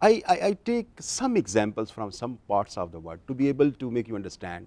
I take some examples from some parts of the world to be able to make you understand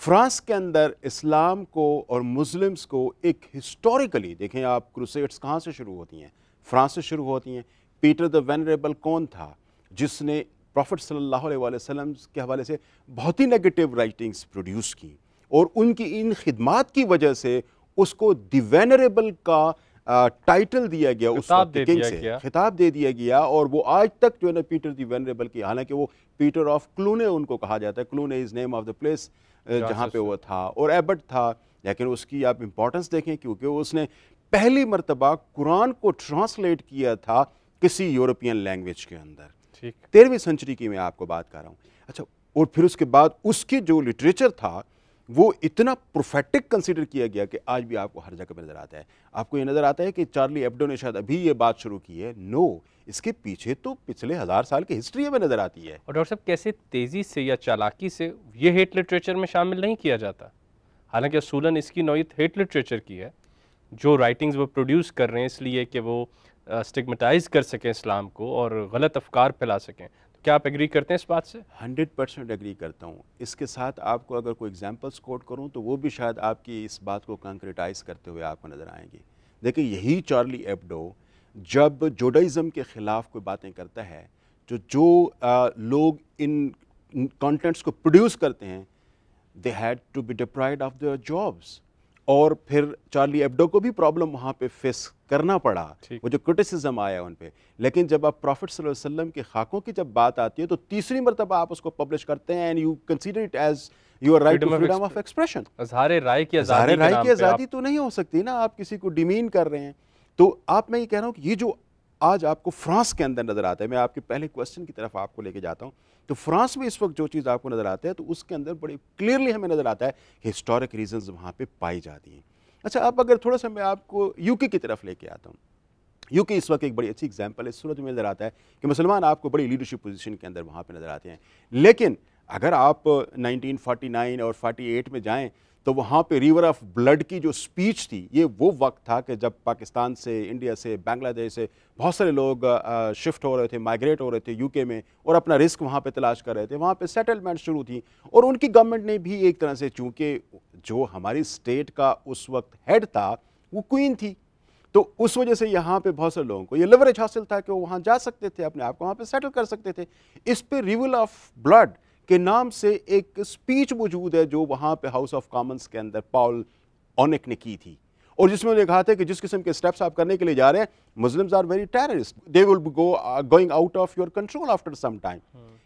France کے اندر اسلام کو اور Muslims کو ایک historically, دیکھیں آپ کروسیڈز کہاں سے شروع ہوتی ہیں؟ فرانس سے شروع ہوتی ہیں۔ پیٹر دا وینریبل کون تھا جس نے پروفٹ صلی اللہ علیہ وآلہ وسلم کے حوالے سے بہت ہی نیگیٹو رائٹنگز پروڈیوس کی، اور ان کی ان خدمات کی وجہ سے اس کو دی وینریبل کا ٹائٹل دیا گیا، اس وقت کنگ سے خطاب دے دیا گیا، اور وہ آج تک جو ہے نا پیٹر دی وینریبل کی، حالانکہ وہ پیٹر آف کلونے ان کو کہا جاتا ہے، کلونے از نیم آف دا پلیس جہاں پہ وہ تھا، اور ایبٹ تھا، لیکن اس کی آپ امپورٹنس دیکھیں کیونکہ اس نے پہلی مرتبہ قرآن کو ٹرانسلیٹ کیا تھا کسی یورپین لینگویج کے اندر، 13ویں سنچری کی میں آپ کو بات کر رہا ہوں۔ اچھا، اور پھر اس کے بعد اس کی جو لٹریچر تھا وہ اتنا پروفیٹک کنسیڈر کیا گیا کہ آج بھی آپ کو ہر جگہ پہ نظر آتا ہے۔ آپ کو یہ نظر آتا ہے کہ چارلی ایبڈو نے شاید ابھی یہ بات شروع کی ہے، نو، اس کے پیچھے تو پچھلے 1000 سال کی ہسٹری ہمیں نظر آتی ہے۔ اور ڈاکٹر صاحب کیسے تیزی سے یا چالاکی سے یہ ہیٹ لٹریچر میں شامل نہیں کیا جاتا، حالانکہ اصولاً اس کی نوعیت ہیٹ لٹریچر کی ہے، جو رائٹنگز وہ پروڈیوس کر رہے ہیں اس لیے کہ وہ اسٹگمیٹائز کر سکیں اسلام کو اور غلط افکار پھیلا سکیں۔ کیا آپ ایگری کرتے ہیں اس بات سے؟ 100% ایگری کرتا ہوں۔ اس کے ساتھ آپ کو اگر کوئی ایگزامپلس کوٹ کروں تو وہ بھی شاید آپ کی اس بات کو کنکریٹائز کرتے ہوئے آپ کو نظر آئیں گی۔ دیکھیں، یہی چارلی ایبڈو جب جوڈائزم کے خلاف کوئی باتیں کرتا ہے، جو لوگ ان کانٹینٹس کو پروڈیوس کرتے ہیں، they had to be deprived of their jobs, اور پھر چارلی ایبڈو کو بھی پرابلم وہاں پہ فیس کرنا پڑا، وہ جو کرٹیسزم آیا ان پہ۔ لیکن جب آپ پروفٹ صلی اللہ علیہ وسلم کے خاکوں کی جب بات آتی ہے تو تیسری مرتبہ آپ اس کو پبلش کرتے ہیں، and you consider it as your right to freedom of expression. اظہار رائے کی آزادی تو نہیں ہو سکتی نا، آپ کسی کو ڈیمین کر رہے ہیں۔ تو آپ، میں یہ کہہ رہا ہوں کہ یہ جو آج آپ کو فرانس کے اندر نظر آتا ہے، میں آپ کے پہلے کوسچن کی طرف آپ کو لے کے جاتا ہوں، تو فرانس میں اس وقت جو چیز آپ کو نظر آتا ہے تو اس کے اندر بڑی کلیئرلی ہمیں نظر آتا ہے کہ ہسٹورک ریزنز وہاں پہ پائی جاتی ہیں۔ اچھا، اب اگر تھوڑا سا میں آپ کو یو کے کی طرف لے کے آتا ہوں، یو کے اس وقت ایک بڑی اچھی ایگزامپل ہے۔ اس صورت میں نظر آتا ہے کہ مسلمان آپ کو بڑی لیڈرشپ پوزیشن کے اندر وہاں پہ نظر آتے ہیں، لیکن اگر آپ 1949 اور 48 میں جائیں تو وہاں پہ ریور آف بلڈ کی جو سپیچ تھی، یہ وہ وقت تھا کہ جب پاکستان سے، انڈیا سے، بنگلہ دیش سے بہت سارے لوگ شفٹ ہو رہے تھے، مائگریٹ ہو رہے تھے یو کے میں، اور اپنا رسک وہاں پہ تلاش کر رہے تھے، وہاں پہ سیٹلمنٹ شروع تھی، اور ان کی گورنمنٹ نے بھی ایک طرح سے، چونکہ جو ہماری اسٹیٹ کا اس وقت ہیڈ تھا وہ کوئین تھی، تو اس وجہ سے یہاں پہ بہت سے لوگوں کو یہ لیوریج حاصل تھا کہ وہ وہاں جا سکتے تھے، اپنے آپ کو وہاں پہ سیٹل کر سکتے تھے۔ اس پہ ریول آف بلڈ کے نام سے ایک سپیچ موجود ہے جو وہاں پہ ہاؤس آف کامنز کے اندر پاول اونک نے کی تھی، اور جس میں انہوں نے کہا تھا کہ جس قسم کے سٹیپس آپ کرنے کے لیے جا رہے ہیں، Muslims are very terrorist, they will be going out of your control after some time.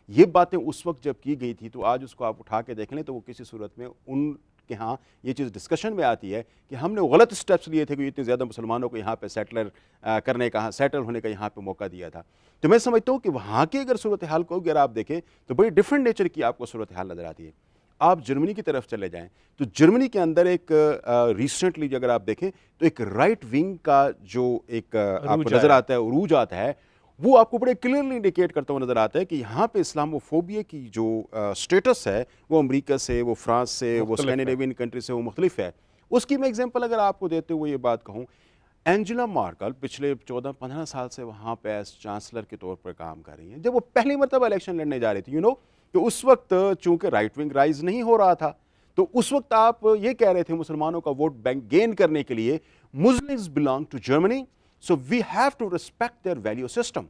یہ باتیں اس وقت جب کی گئی تھی تو آج اس کو آپ اٹھا کے دیکھ لیں تو وہ کسی صورت میں ان کہ ہاں یہ چیز ڈسکشن میں آتی ہے کہ ہم نے غلط سٹیپس لیے تھے کہ اتنے زیادہ مسلمانوں کو یہاں پہ سیٹل ہونے کا یہاں پہ موقع دیا تھا۔ تو میں سمجھتا ہوں کہ وہاں کی اگر صورتحال کو اگر آپ دیکھیں تو بڑی ڈفرینٹ نیچر کی آپ کو صورتحال نظر آتی ہے۔ آپ جرمنی کی طرف چلے جائیں تو جرمنی کے اندر ایک ریسنٹلی اگر آپ دیکھیں تو ایک رائٹ ونگ کا جو ایک آپ کو نظر آتا ہے، عروج آتا ہے، وہ آپ کو بڑے کلیئرلی انڈیکیٹ کرتا ہوا نظر آتا ہے کہ یہاں پہ اسلاموفوبیا کی جو سٹیٹس ہے وہ امریکہ سے، وہ فرانس سے، وہ اسکینڈینیوین کنٹری سے وہ مختلف ہے۔ اس کی میں ایگزامپل اگر آپ کو دیتے ہوئے یہ بات کہوں، اینجلا مارکل پچھلے 14-15 سال سے وہاں پہ ایز چانسلر کے طور پر کام کر رہی ہیں۔ جب وہ پہلی مرتبہ الیکشن لڑنے جا رہی تھی، تو اس وقت چونکہ رائٹ ونگ رائز نہیں ہو رہا تھا، تو اس وقت آپ یہ کہہ رہے تھے مسلمانوں کا ووٹ بینک گین کرنے کے لیے Muslims belong to Germany, so we have to respect their value system.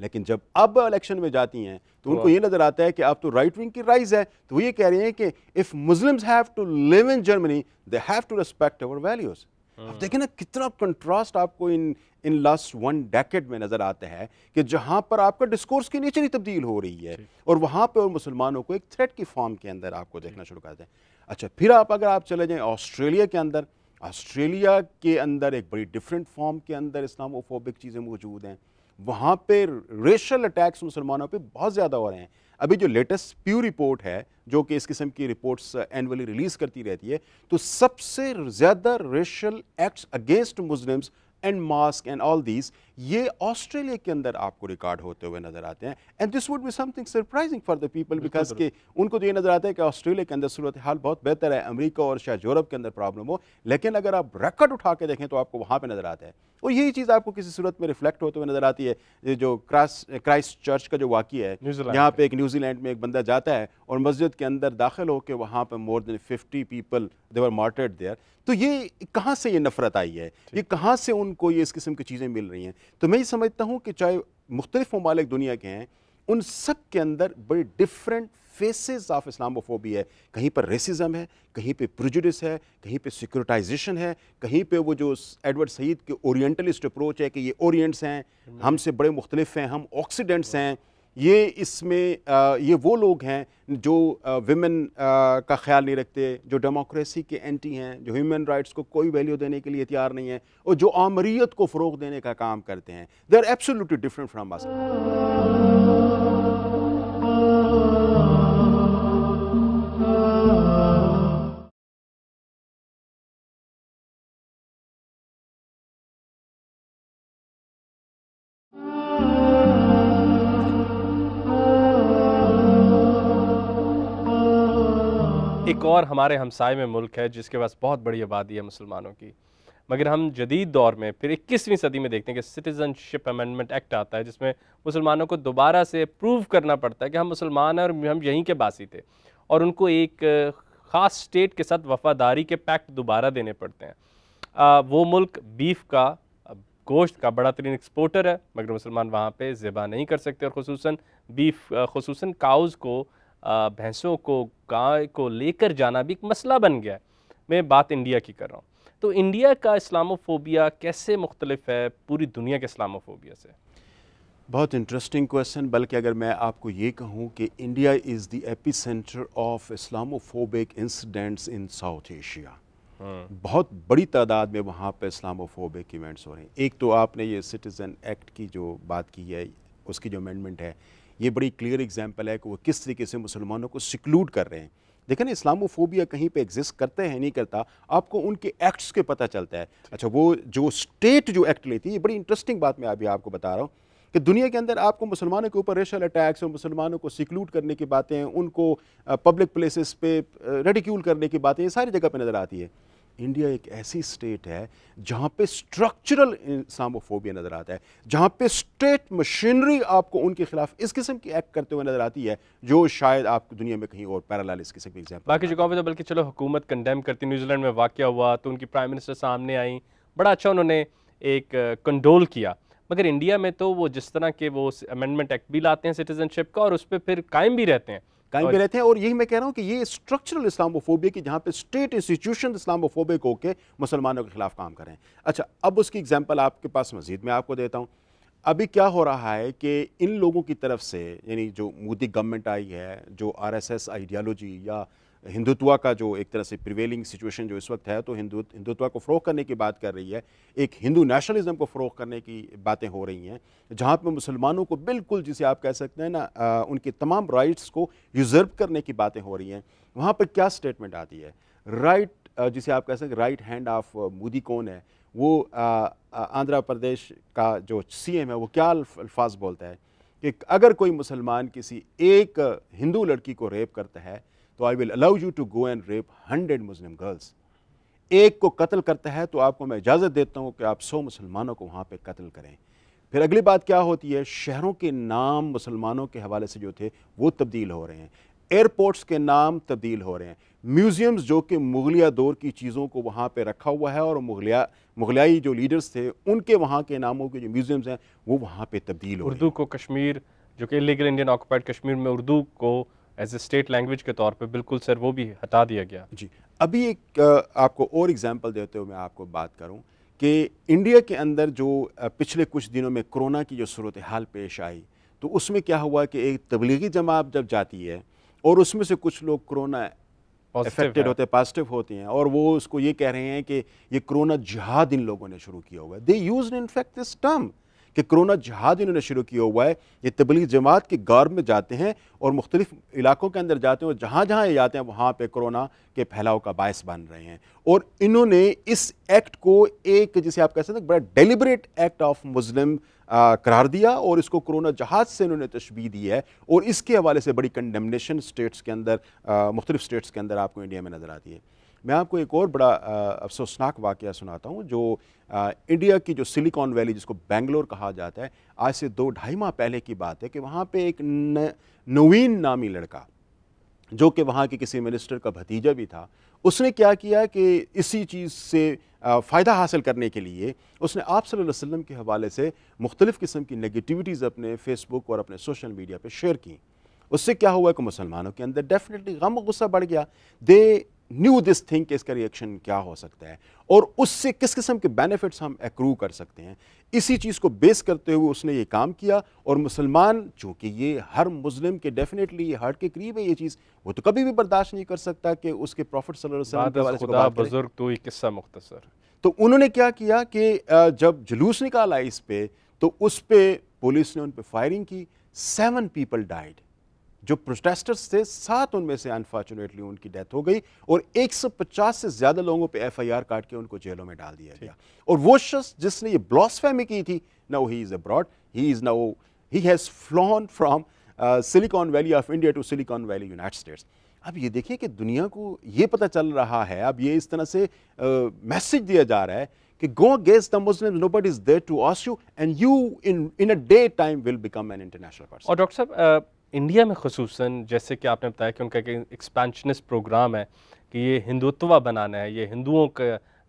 لیکن جب اب الیکشن میں جاتی ہیں تو ان کو یہ نظر آتا ہے کہ اب تو رائٹ ونگ کی رائز ہے، تو وہ یہ کہہ رہے ہیں کہ if Muslims have to live in Germany they have to respect our values۔ اب دیکھیں نا کتنا کنٹراسٹ آپ کو ان لاسٹ 1 decade میں نظر آتا ہے کہ جہاں پر آپ کا ڈسکورس کی نیچر ہی تبدیل ہو رہی ہے، اور وہاں پہ اور مسلمانوں کو ایک تھریٹ کی فارم کے اندر آپ کو دیکھنا شروع کرتے ہیں۔ اچھا، پھر اگر آپ چلے جائیں آسٹریلیا کے اندر، آسٹریلیا کے اندر ایک بڑی ڈفرینٹ فارم کے اندر اسلاموفوبک چیزیں موجود ہیں، وہاں پہ ریشل اٹیکس مسلمانوں پہ بہت زیادہ ہو رہے ہیں۔ ابھی جو لیٹسٹ پیو رپورٹ ہے جو کہ اس قسم کی رپورٹس اینولی ریلیز کرتی رہتی ہے، تو سب سے زیادہ racial acts against Muslims and mosque and all these یہ آسٹریلیا کے اندر آپ کو ریکارڈ ہوتے ہوئے نظر آتے ہیں. And this would be something surprising for the people because کہ ان کو تو یہ نظر آتا ہے کہ آسٹریلیا کے اندر صورتحال بہت بہتر ہے, امریکہ اور شاید یورپ کے اندر پرابلم ہو, لیکن اگر آپ ریکارڈ اٹھا کے دیکھیں تو آپ کو وہاں پہ نظر آتا ہے. اور یہی چیز آپ کو کسی صورت میں ریفلیکٹ ہوتے ہوئے نظر آتی ہے. یہ جو کرائسٹ چرچ کا جو واقعہ ہے, یہاں پہ ایک نیوزی لینڈ میں ایک بندہ جاتا ہے اور مسجد کے اندر داخل ہو کے وہاں پہ مور دین 50 پیپل دے ور مارٹرڈ دیئر. تو یہ کہاں سے یہ نفرت آئی ہے, یہ کہاں سے ان کو یہ اس قسم کی چیزیں مل رہی ہیں؟ تو میں یہ سمجھتا ہوں کہ چاہے مختلف ممالک دنیا کے ہیں, ان سب کے اندر بڑی ڈفرینٹ فیسز آف اسلاموفوبیا ہے. کہیں پر ریسزم ہے, کہیں پہ پریجوڈس ہے, کہیں پہ سیکورٹائزیشن ہے, کہیں پہ وہ جو ایڈورڈ سعید کے اورینٹلسٹ اپروچ ہے کہ یہ اورینٹس ہیں, ہم سے بڑے مختلف ہیں, ہم آکسیڈنٹس ہیں. یہ اس میں یہ وہ لوگ ہیں جو ویمن کا خیال نہیں رکھتے, جو ڈیموکریسی کے اینٹی ہیں, جو ہیومن رائٹس کو کوئی ویلیو دینے کے لیے تیار نہیں ہیں, اور جو آمریت کو فروغ دینے کا کام کرتے ہیں. They are absolutely different from us. ایک اور ہمارے ہمسائے میں ملک ہے جس کے پاس بہت بڑی آبادی ہے مسلمانوں کی, مگر ہم جدید دور میں پھر 21ویں صدی میں دیکھتے ہیں کہ سٹیزن شپ امینڈمنٹ ایکٹ آتا ہے, جس میں مسلمانوں کو دوبارہ سے پروو کرنا پڑتا ہے کہ ہم مسلمان ہیں اور ہم یہیں کے باسی تھے, اور ان کو ایک خاص اسٹیٹ کے ساتھ وفاداری کے پیکٹ دوبارہ دینے پڑتے ہیں. وہ ملک بیف کا, گوشت کا بڑا ترین ایکسپورٹر ہے, مگر مسلمان وہاں پہ ذبح نہیں کر سکتے, اور خصوصاً بیف, خصوصاً کاؤز کو, بھینسوں کو, گائے کو لے کر جانا بھی ایک مسئلہ بن گیا ہے. میں بات انڈیا کی کر رہا ہوں. تو انڈیا کا اسلاموفوبیا کیسے مختلف ہے پوری دنیا کے اسلاموفوبیا سے؟ بہت انٹرسٹنگ کویسچن. بلکہ اگر میں آپ کو یہ کہوں کہ India is the ایپی centre of Islamophobic incidents in South Asia. بہت بڑی تعداد میں وہاں پہ اسلاموفوبک ایونٹس ہو رہے ہیں. ایک تو آپ نے یہ سٹیزن ایکٹ کی جو بات کی ہے, اس کی جو امینڈمنٹ ہے, یہ بڑی کلیئر ایگزامپل ہے کہ وہ کس طریقے سے مسلمانوں کو سیکلوڈ کر رہے ہیں. دیکھیں نا, اسلاموفوبیا کہیں پہ ایگزسٹ کرتا ہے نہیں کرتا, آپ کو ان کے ایکٹس کے پتہ چلتا ہے. اچھا, وہ جو اسٹیٹ جو ایکٹ لیتی ہے, یہ بڑی انٹرسٹنگ بات میں ابھی آپ کو بتا رہا ہوں کہ دنیا کے اندر آپ کو مسلمانوں کے اوپر ریشل اٹیکس اور مسلمانوں کو سیکلوڈ کرنے کی باتیں, ان کو پبلک پلیسز پہ ریڈیکیول کرنے کی باتیں, یہ ساری جگہ پہ نظر آتی ہے. انڈیا ایک ایسی اسٹیٹ ہے جہاں پہ اسٹرکچرل اسلاموفوبیا نظر آتا ہے, جہاں پہ اسٹیٹ مشینری آپ کو ان کے خلاف اس قسم کی ایکٹ کرتے ہوئے نظر آتی ہے جو شاید آپ کو دنیا میں کہیں اور پیرالل اس قسم کی ایگزامپل. باقی جگہوں پہ تو بلکہ چلو حکومت کنڈیم کرتی, نیوزی لینڈ میں واقعہ ہوا تو ان کی پرائم منسٹر سامنے آئیں, بڑا اچھا انہوں نے ایک کنڈول کیا. مگر انڈیا میں تو وہ جس طرح کے وہ امینڈمنٹ ایکٹ بھی لاتے ہیں سٹیزن شپ کا, اور اس پہ پھر قائم بھی رہتے ہیں. اور یہی میں کہہ رہا ہوں کہ یہ اسٹرکچرل اسلاموفوبیا کی جہاں پہ اسٹیٹ انسٹیٹیوشن اسلاموفوبک ہو کے مسلمانوں کے خلاف کام کریں. اچھا, اب اس کی ایگزامپل آپ کے پاس مزید میں آپ کو دیتا ہوں. ابھی کیا ہو رہا ہے کہ ان لوگوں کی طرف سے, یعنی جو مودی گورنمنٹ آئی ہے, جو RSS آئیڈیالوجی یا ہندوتوا کا جو ایک طرح سے پریویلنگ سچویشن جو اس وقت ہے, تو ہندوتوا کو فروغ کرنے کی بات کر رہی ہے, ایک ہندو نیشنلزم کو فروغ کرنے کی باتیں ہو رہی ہیں, جہاں پہ مسلمانوں کو بالکل, جسے آپ کہہ سکتے ہیں نا, ان کے تمام رائٹس کو یوزرپ کرنے کی باتیں ہو رہی ہیں. وہاں پہ کیا سٹیٹمنٹ آتی ہے؟ رائٹ, جسے آپ کہہ سکتے ہیں رائٹ ہینڈ آف مودی کون ہے, وہ آندھرا پردیش کا جو CM ہے, وہ کیا الفاظ بولتا ہے کہ اگر کوئی مسلمان کسی ایک ہندو لڑکی کو ریپ کرتا ہے تو I will allow you to go and rape 100 Muslim girls. ایک کو قتل کرتا ہے تو آپ کو میں اجازت دیتا ہوں کہ آپ 100 مسلمانوں کو وہاں پہ قتل کریں. پھر اگلی بات کیا ہوتی ہے؟ شہروں کے نام مسلمانوں کے حوالے سے جو تھے وہ تبدیل ہو رہے ہیں, ایئرپورٹس کے نام تبدیل ہو رہے ہیں, میوزیمز جو کہ مغلیہ دور کی چیزوں کو وہاں پہ رکھا ہوا ہے, اور مغلیائی جو لیڈرز تھے ان کے وہاں کے ناموں کے جو میوزیمز ہیں وہ وہاں پہ تبدیل ہو رہے ہیں. اردو کو کشمیر, جو کہ الیگل انڈین آکوپائڈ کشمیر میں اردو کو ایز اے اسٹیٹ لینگویج کے طور پہ بالکل سر وہ بھی ہٹا دیا گیا. جی, ابھی ایک آپ کو اور ایگزامپل دیتے ہوئے میں آپ کو بات کروں کہ انڈیا کے اندر جو پچھلے کچھ دنوں میں کرونا کی جو صورتحال پیش آئی, تو اس میں کیا ہوا کہ ایک تبلیغی جماعت جب جاتی ہے اور اس میں سے کچھ لوگ کرونا افیکٹڈ ہوتے ہیں, پازیٹیو ہوتے ہیں, اور وہ اس کو یہ کہہ رہے ہیں کہ یہ کرونا جہاد ان لوگوں نے شروع کیا ہوا ہے. دے used in fact this term کہ کرونا جہاد انہوں نے شروع کیا ہوا ہے. یہ تبلیغ جماعت کے گار میں جاتے ہیں اور مختلف علاقوں کے اندر جاتے ہیں اور جہاں جہاں یہ جاتے ہیں وہاں پہ کرونا کے پھیلاؤ کا باعث بن رہے ہیں. اور انہوں نے اس ایکٹ کو ایک جسے آپ کہہ سکتے ہیں بڑا ڈیلیبریٹ ایکٹ آف مسلم قرار دیا اور اس کو کرونا جہاد سے انہوں نے تشبیہ دی ہے. اور اس کے حوالے سے بڑی کنڈمنیشن سٹیٹس کے اندر مختلف سٹیٹس کے اندر آپ کو انڈیا میں نظر آتی ہے. میں آپ کو ایک اور بڑا افسوسناک واقعہ سناتا ہوں جو انڈیا کی جو سلیکان ویلی جس کو بینگلور کہا جاتا ہے، آج سے 2-2.5 ماہ پہلے کی بات ہے کہ وہاں پہ ایک نوین نامی لڑکا جو کہ وہاں کے کسی منسٹر کا بھتیجا بھی تھا، اس نے کیا کیا کہ اسی چیز سے فائدہ حاصل کرنے کے لیے اس نے آپ صلی اللہ علیہ وسلم کے حوالے سے مختلف قسم کی نگیٹیوٹیز اپنے فیس بک اور اپنے سوشل میڈیا پہ شیئر کی. اس سے کیا ہوا کہ مسلمانوں کے اندر ڈیفینیٹلی غم و غصہ بڑھ گیا. دے نیو دس تھنگ کہ اس کا ریئیکشن کیا ہو سکتا ہے اور اس سے کس قسم کے بینیفٹس ہم ایکرو کر سکتے ہیں. اسی چیز کو بیس کرتے ہوئے اس نے یہ کام کیا اور مسلمان چونکہ یہ ہر مسلم کے ڈیفینیٹلی یہ ہارٹ کے قریب ہے یہ چیز، وہ تو کبھی بھی برداشت نہیں کر سکتا کہ اس کے پروفٹ صلی اللہ علیہ وسلم کے حوالے سے خدا بزرگ تو یہ قصہ مختصر. تو انہوں نے کیا کیا کہ جب جلوس نکالا اس پہ تو اس پہ پولیس نے ان پہ فائرنگ کی. 7 پیپل ڈائیڈ. جو پروٹیسٹرز تھے 7 ان میں سے انفارچونیٹلی ان کی ڈیتھ ہو گئی اور 150 سے زیادہ لوگوں پہ FIR کاٹ کے ان کو جیلوں میں ڈال دیا گیا. اور وہ شخص جس نے یہ بلاسفیمی کی تھی now he is abroad, he has flown from Silicon Valley of India to Silicon Valley United States. اب یہ دیکھیں کہ دنیا کو یہ پتہ چل رہا ہے، اب یہ اس طرح سے میسج دیا جا رہا ہے کہ go against the Muslims, nobody is there to ask you and you in a day time will become an international person. اور ڈاکٹر صاحب انڈیا میں خصوصاً جیسے کہ آپ نے بتایا کہ ان کا ایک ایکسپینشنسٹ پروگرام ہے کہ یہ ہندوتوا بنانا ہے، یہ ہندوؤں کا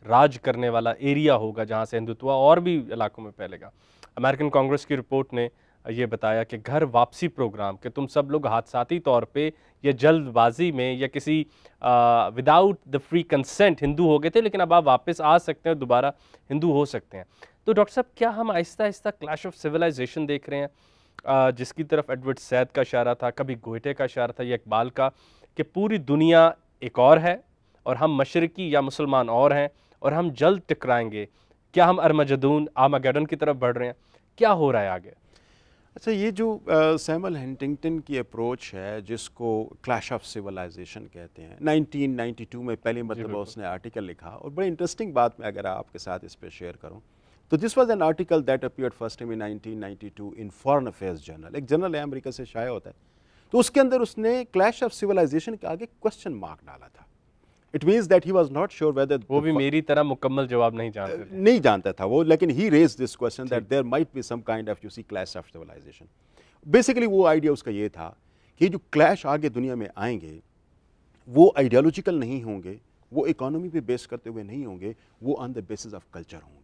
راج کرنے والا ایریا ہوگا جہاں سے ہندوتوا اور بھی علاقوں میں پھیلے گا. امریکن کانگریس کی رپورٹ نے یہ بتایا کہ گھر واپسی پروگرام کہ تم سب لوگ حادثاتی طور پہ یا جلد بازی میں یا کسی وداؤٹ دا فری کنسنٹ ہندو ہو گئے تھے لیکن اب آپ واپس آ سکتے ہیں، دوبارہ ہندو ہو سکتے ہیں. تو ڈاکٹر صاحب کیا ہم آہستہ آہستہ کلیش آف سویلائزیشن دیکھ رہے ہیں جس کی طرف ایڈورڈ سید کا اشارہ تھا، کبھی گوئٹے کا اشارہ تھا یا اقبال کا، کہ پوری دنیا ایک اور ہے اور ہم مشرقی یا مسلمان اور ہیں اور ہم جلد ٹکرائیں گے؟ کیا ہم آرماگیڈن کی طرف بڑھ رہے ہیں؟ کیا ہو رہا ہے آگے؟ اچھا، یہ جو سیمول ہنٹنگٹن کی اپروچ ہے جس کو کلیش آف سویلائزیشن کہتے ہیں، 1992 میں پہلی مرتبہ اس نے آرٹیکل لکھا اور بڑی انٹرسٹنگ بات میں اگر آپ کے ساتھ اس پہ شیئر کروں تو this was an article that appeared first time in 1992 in Foreign Affairs journal. ایک جرنل ہے امریکہ سے شائع ہوتا ہے. تو اس کے اندر اس نے کلیش آف سویلائزیشن کے آگے کوسچن مارک ڈالا تھا. It means that he was not sure whether وہ بھی میری طرح مکمل جواب نہیں جانتا تھا وہ، لیکن he raised this question that there might be some kind of clash of civilization. Basically وہ آئیڈیا اس کا یہ تھا کہ جو کلیش آگے دنیا میں آئیں گے وہ آئیڈیالوجیکل نہیں ہوں گے، وہ اکانومی پہ بیس کرتے ہوئے نہیں ہوں گے، وہ آن دا بیسس آف کلچر ہوں گے.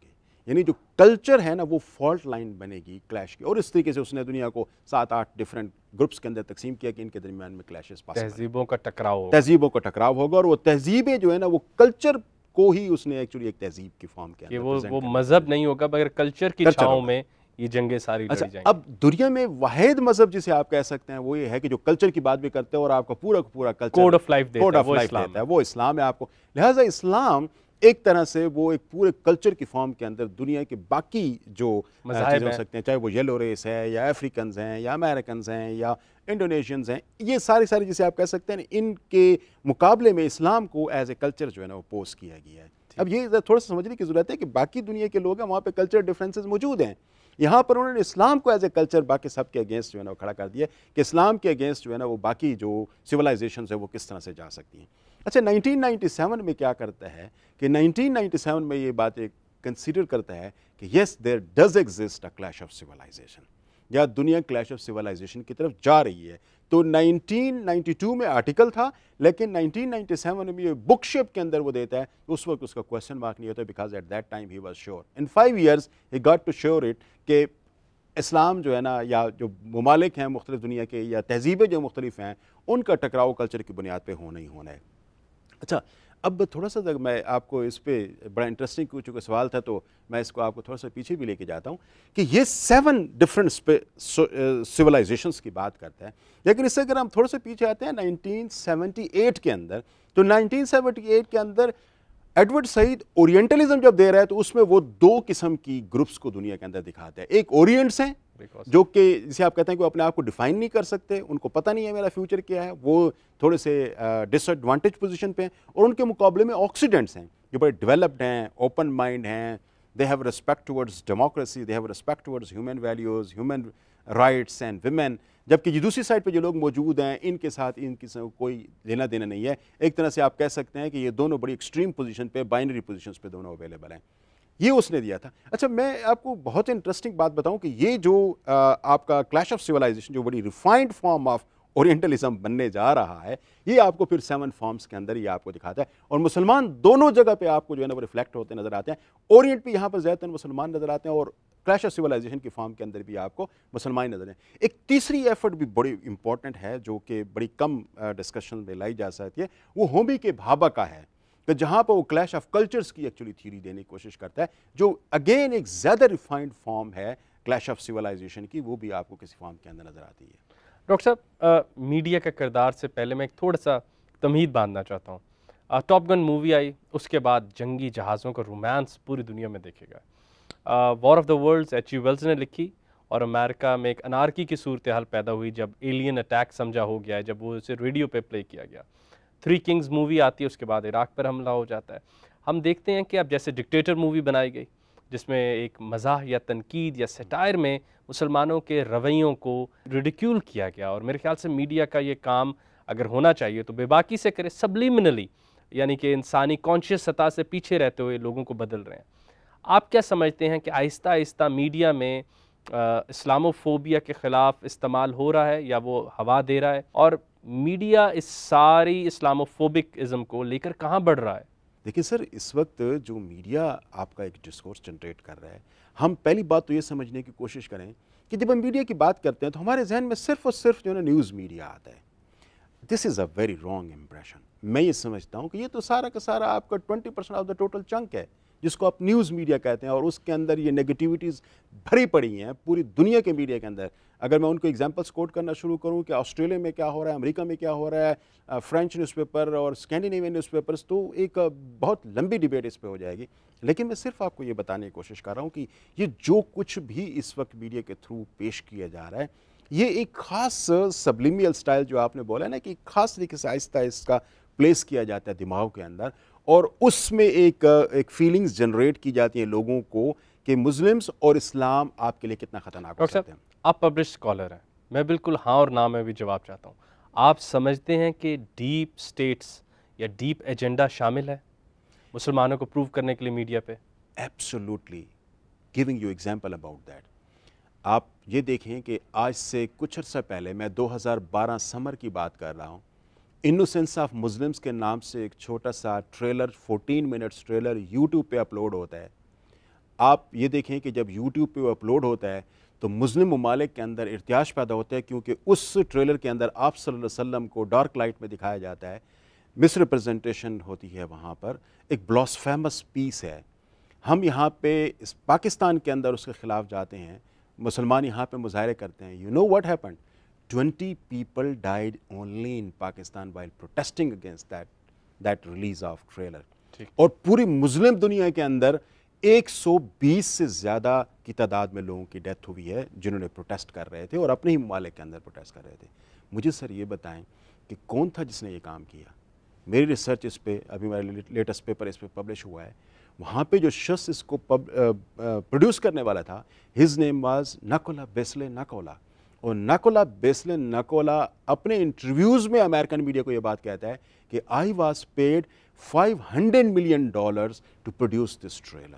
یعنی جو کلچر ہے نا وہ فالٹ لائن بنے گی کلیش کی. اور اس طریقے سے اس نے دنیا کو 7-8 ڈفرینٹ گروپس کے اندر تقسیم کیا کہ ان کے درمیان میں کلیشز تہذیبوں کا ٹکراؤ ہوگا اور وہ تہذیبیں جو ہے نا وہ کلچر کو ہی اس نے ایکچولی ایک تہذیب کی فارم کے اندر وہ مذہب نہیں ہوگا مگر کلچر کی چھاؤں میں یہ جنگیں ساری لڑی جائیں گی. اب دنیا میں واحد مذہب جسے آپ کہہ سکتے ہیں وہ یہ ہے کہ جو کلچر کی بات بھی کرتے ہیں اور آپ کا پورا کلچر کوڈ آف لائف دیتا ہے، وہ اسلام ہے آپ کو. لہٰذا اسلام ایک طرح سے وہ ایک پورے کلچر کی فارم کے اندر دنیا کے باقی جو چیزیں ہو سکتے ہیں، چاہے وہ یلو ریس ہے یا افریکنز ہیں یا امریکنز ہیں یا انڈونیشینز ہیں، یہ ساری جسے آپ کہہ سکتے ہیں ان کے مقابلے میں اسلام کو ایز اے کلچر جو ہے نا وہ پوز کیا گیا ہے. اب یہ تھوڑا سا سمجھنے کی ضرورت ہے کہ باقی دنیا کے لوگ ہیں وہاں پہ کلچر ڈفرینسز موجود ہیں، یہاں پر انہوں نے اسلام کو ایز اے کلچر باقی سب کے اگینسٹ جو ہے نا وہ کھڑا کر دیا کہ اسلام کے اگینسٹ جو ہے نا وہ باقی جو سویلائزیشنز ہیں وہ کس طرح سے جا سکتی ہیں. اچھا، 1997 میں کیا کرتا ہے کہ 1997 میں یہ بات ایک کنسیڈر کرتا ہے کہ yes there does exist a clash of civilisation, یا دنیا کلیش آف سویلائزیشن کی طرف جا رہی ہے. تو 1992 میں آرٹیکل تھا لیکن 1997 میں یہ بک شپ کے اندر وہ دیتا ہے، اس وقت اس کا کوسچن مارک نہیں ہوتا because at that time he was sure. In 5 years he got to sure it کہ اسلام جو ہے نا یا جو ممالک ہیں مختلف دنیا کے یا تہذیبیں جو مختلف ہیں ان کا ٹکراؤ کلچر کی بنیاد پہ ہونا ہی ہونا ہے. اچھا، اب تھوڑا سا میں آپ کو اس پہ بڑا انٹرسٹنگ چونکہ سوال تھا تو میں اس کو آپ کو تھوڑا سا پیچھے بھی لے کے جاتا ہوں کہ یہ 7 ڈفرینٹ سویلائزیشنس کی بات کرتا ہے. لیکن اس سے اگر ہم تھوڑا سا پیچھے آتے ہیں 1978 کے اندر، تو 1978 کے اندر ایڈورڈ سعید اورینٹلزم جب دے رہا ہے تو اس میں وہ دو قسم کی گروپس کو دنیا کے اندر دکھاتا ہے. ایک اورینٹس ہیں جو کہ جسے آپ کہتے ہیں کہ وہ اپنے آپ کو ڈیفائن نہیں کر سکتے, ان کو پتہ نہیں ہے میرا فیوچر کیا ہے, وہ تھوڑے سے ڈس ایڈوانٹیج پوزیشن پہ ہیں, اور ان کے مقابلے میں آکسیڈنٹس ہیں جو بڑے ڈیولپڈ ہیں, اوپن مائنڈ ہیں, they have respect towards democracy, they have respect towards human values, human rights and women. جبکہ یہ دوسری سائڈ پہ جو لوگ موجود ہیں ان کے ساتھ ان کی کوئی لینا دینا نہیں ہے. ایک طرح سے آپ کہہ سکتے ہیں کہ یہ دونوں بڑی ایکسٹریم پوزیشن پہ, بائنری پوزیشنز پہ دونوں اویلیبل ہیں. یہ اس نے دیا تھا. اچھا میں آپ کو بہت انٹرسٹنگ بات بتاؤں کہ یہ جو آپ کا کلیش آف سویلائزیشن جو بڑی ریفائنڈ فارم آف اورینٹلزم بننے جا رہا ہے, یہ آپ کو پھر 7 فارمز کے اندر یہ آپ کو دکھاتا ہے, اور مسلمان دونوں جگہ پہ آپ کو جو ہے نا وہ ریفلیکٹ ہوتے نظر آتے ہیں. اورینٹ پہ یہاں پر زیادہ تر مسلمان نظر آتے ہیں, اور کلیش آف سویلائزیشن کی فارم کے اندر بھی آپ کو مسلمان نظر ہیں. ایک تیسری ایفرٹ بھی بڑی امپورٹنٹ ہے جو کہ بڑی کم ڈسکشن میں لائی جا سکتی ہے, وہ ہومی کے بھابا کا ہے, کہ جہاں پر وہ کلیش آف کلچرز کی ایکچولی تھیوری دینے کی کوشش کرتا ہے, جو اگین ایک زیادہ ریفائنڈ فارم ہے کلیش آف سویلائزیشن کی, وہ بھی آپ کو کسی فارم کے اندر نظر آتی ہے. ڈاکٹر صاحب, میڈیا کا کردار سے پہلے میں ایک تھوڑا سا تمہید باندھنا چاہتا ہوں. ٹاپ گن مووی آئی, اس کے بعد جنگی جہازوں کا رومانس پوری دنیا میں دیکھے گا. War of the worlds H G Wells نے لکھی, اور امریکہ میں ایک انارکی کی صورتحال پیدا ہوئی جب ایلین اٹیک سمجھا ہو گیا ہے, جب وہ اسے ریڈیو پہ پلے کیا گیا. 3 کنگز مووی آتی ہے, اس کے بعد عراق پر حملہ ہو جاتا ہے. ہم دیکھتے ہیں کہ اب جیسے ڈکٹیٹر مووی بنائی گئی جس میں ایک مزاح یا تنقید یا سیٹائر میں مسلمانوں کے رویوں کو ریڈیکیول کیا گیا, اور میرے خیال سے میڈیا کا یہ کام اگر ہونا چاہیے تو بے باکی سے کرے, سبلیمنلی, یعنی کہ انسانی کانشیس سطح سے پیچھے رہتے ہوئے لوگوں کو بدل رہے ہیں. آپ کیا سمجھتے ہیں کہ آہستہ آہستہ میڈیا میں اسلاموفوبیا کے خلاف استعمال ہو رہا ہے, یا وہ ہوا دے رہا ہے, اور میڈیا اس ساری اسلاموفوبک ازم کو لے کر کہاں بڑھ رہا ہے؟ دیکھیں سر, اس وقت جو میڈیا آپ کا ایک ڈسکورس جنریٹ کر رہا ہے, ہم پہلی بات تو یہ سمجھنے کی کوشش کریں کہ جب ہم میڈیا کی بات کرتے ہیں تو ہمارے ذہن میں صرف اور صرف جو ہے نا نیوز میڈیا آتا ہے. دس از اے ویری رانگ امپریشن. میں یہ سمجھتا ہوں کہ یہ تو سارا کا سارا آپ کا 20% آف دا ٹوٹل چنک ہے جس کو آپ نیوز میڈیا کہتے ہیں, اور اس کے اندر یہ نیگیٹیوٹیز بھری پڑی ہیں پوری دنیا کے میڈیا کے اندر. اگر میں ان کو ایگزامپلس کوٹ کرنا شروع کروں کہ آسٹریلیا میں کیا ہو رہا ہے, امریکہ میں کیا ہو رہا ہے, فرینچ نیوز پیپر اور اسکینڈینیوین نیوز پیپرس, تو ایک بہت لمبی ڈیبیٹ اس پہ ہو جائے گی. لیکن میں صرف آپ کو یہ بتانے کی کوشش کر رہا ہوں کہ یہ جو کچھ بھی اس وقت میڈیا کے تھرو پیش کیا جا رہا ہے, یہ ایک خاص سبلیمیل سٹائل جو آپ نے بولا ہے نا, کہ ایک خاص طریقے سے آہستہ اس کا پلیس کیا جاتا ہے دماغ کے اندر, اور اس میں ایک فیلنگز جنریٹ کی جاتی ہیں لوگوں کو کہ مسلمز اور اسلام آپ کے لیے کتنا خطرناک ہو سکتے ہیں. آپ پبلش اسکالر ہیں, میں بالکل ہاں اور نہ میں بھی جواب چاہتا ہوں. آپ سمجھتے ہیں کہ ڈیپ اسٹیٹس یا ڈیپ ایجنڈا شامل ہے مسلمانوں کو پروو کرنے کے لیے میڈیا پہ؟ Absolutely, giving you example about that. آپ یہ دیکھیں کہ آج سے کچھ عرصہ پہلے, میں 2012 سمر کی بات کر رہا ہوں, انوسینس آف مسلمز کے نام سے ایک چھوٹا سا ٹریلر, 14 منٹس ٹریلر یوٹیوب پہ اپلوڈ ہوتا ہے. آپ یہ دیکھیں کہ جب یوٹیوب پہ وہ اپلوڈ ہوتا ہے تو مسلم ممالک کے اندر ارتعاش پیدا ہوتا ہے, کیونکہ اس ٹریلر کے اندر آپ صلی اللہ علیہ وسلم کو ڈارک لائٹ میں دکھایا جاتا ہے, مس ریپرزنٹیشن ہوتی ہے وہاں پر, ایک بلاسفیمس پیس ہے. ہم یہاں پہ پاکستان کے اندر اس کے خلاف جاتے ہیں, مسلمان یہاں پہ مظاہرے کرتے ہیں. You know what happened, 20 people died only in Pakistan while protesting against that release of trailer. اور پوری مسلم دنیا کے اندر 120 سے زیادہ کی تعداد میں لوگوں کی ڈیتھ ہوئی ہے جنہوں نے پروٹیسٹ کر رہے تھے اور اپنے ہی ممالک کے اندر پروٹیسٹ کر رہے تھے. مجھے سر یہ بتائیں کہ کون تھا جس نے یہ کام کیا؟ میری ریسرچ اس پہ, ابھی میرا لیٹسٹ پیپر اس پہ پبلش ہوا ہے, وہاں پہ جو شخص اس کو پروڈیوس کرنے والا تھا, his name was Nicola Beasley Nicola. اور نکولا بیسلے نکولا اپنے انٹرویوز میں امریکن میڈیا کو یہ بات کہتا ہے کہ I was paid $500 million to produce this trailer.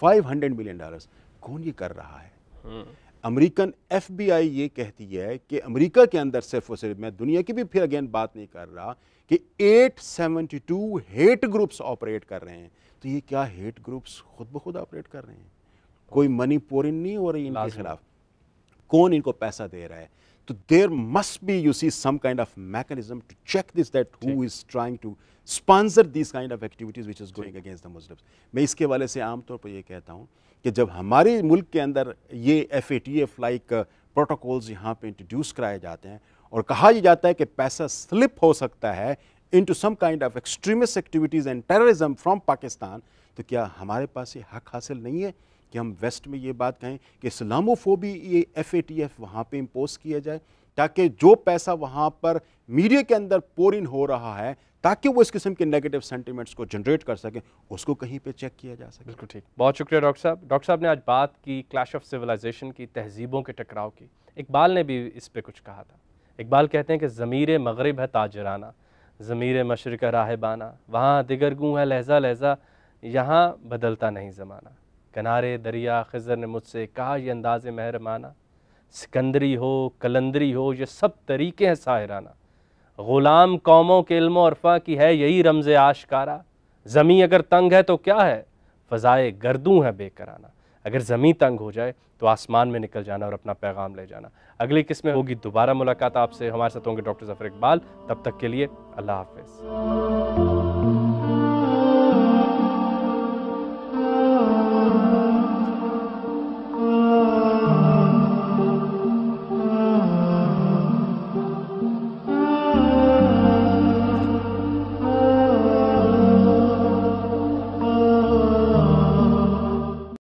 $500 million. کون یہ کر رہا ہے؟ امریکن ایف بی آئی یہ کہتی ہے کہ امریکہ کے اندر صرف اور صرف, میں دنیا کی بھی پھر اگین بات نہیں کر رہا, کہ 872 ہیٹ گروپس آپریٹ کر رہے ہیں. تو یہ کیا ہیٹ گروپس خود بخود آپریٹ کر رہے ہیں؟ کوئی منی پورنگ نہیں ہو رہی ان کے خلاف؟ کون ان کو پیسہ دے رہا ہے؟ تو there must be, you see, some kind of mechanism to check this, that who is trying to sponsor these kind of activities which is going against the Muslims. میں اس کے حوالے سے عام طور پر یہ کہتا ہوں کہ جب ہمارے ملک کے اندر یہ FATF لائک پروٹوکولز یہاں پہ انٹروڈیوس کرائے جاتے ہیں اور کہا یہ جاتا ہے کہ پیسہ سلپ ہو سکتا ہے into some kind of extremist activities and terrorism from Pakistan, تو کیا ہمارے پاس یہ حق حاصل نہیں ہے کہ ہم ویسٹ میں یہ بات کہیں کہ اسلاموفوبی یہ FATF وہاں پہ امپوز کیا جائے تاکہ جو پیسہ وہاں پر میڈیا کے اندر پور ان ہو رہا ہے تاکہ وہ اس قسم کے نیگیٹو سینٹیمنٹس کو جنریٹ کر سکیں اس کو کہیں پہ چیک کیا جا سکے. بالکل ٹھیک. بہت شکریہ ڈاکٹر صاحب. ڈاکٹر صاحب نے آج بات کی کلیش آف سویلائزیشن کی, تہذیبوں کے ٹکراؤ کی. اقبال نے بھی اس پہ کچھ کہا تھا. اقبال کہتے ہیں کہ ضمیر مغرب ہے تاجرانہ, ضمیر مشرق راہبانہ, وہاں دگر گوں ہے لہجہ لہجہ, یہاں بدلتا نہیں زمانہ. کنارے دریا خضر نے مجھ سے کہا یہ انداز مہربانہ, سکندری ہو کلندری ہو یہ سب طریقے ہیں ساحرانہ. غلام قوموں کے علم و عرفاں کی ہے یہی رمز آشکارا. زمیں اگر تنگ ہے تو کیا ہے, فضائے گردوں ہے بے کرانہ. اگر زمیں تنگ ہو جائے تو آسمان میں نکل جانا اور اپنا پیغام لے جانا. اگلی قسط میں ہوگی دوبارہ ملاقات آپ سے, ہمارے ساتھ ہوں گے ڈاکٹر ظفر اقبال. تب تک کے لیے اللہ حافظ.